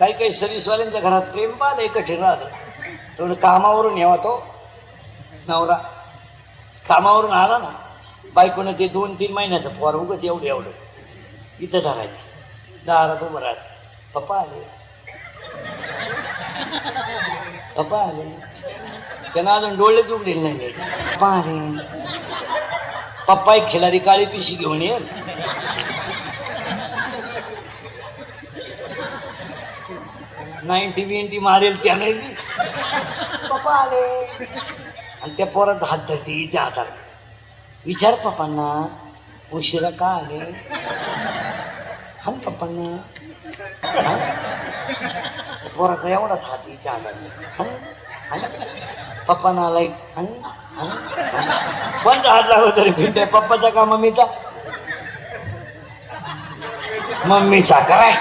काही काही सर्व्हिसवाल्यांच्या घरात प्रेम पाहलंय कठीण राहतं. थोडं कामावरून यावा तो नवरा कामावरून आला ना, बायकोनं ते 2-3 महिन्याचं पोर उगच एवढं इथं धरायचं, दारात उभं राहायचं. पप्पा आले, पप्पा आले. त्यांना अजून डोळेच उघडेल नाही. पप्पा आले. पप्पा एक खिलारी काळी पिशी घेऊन येईल. नाईन्टी मारेल त्याने. पप्पा आले. आणि त्या पोरात हात धरते हिच्या हातात. विचार पप्पांना उशिरा का आले. हा पप्पांना. पोराचा एवढाच हात हिच्या हातात. पप्पांना आलाय. कोणचा हात लागला तरी भिंड. पप्पाचा का मम्मीचा. मम्मीचा काय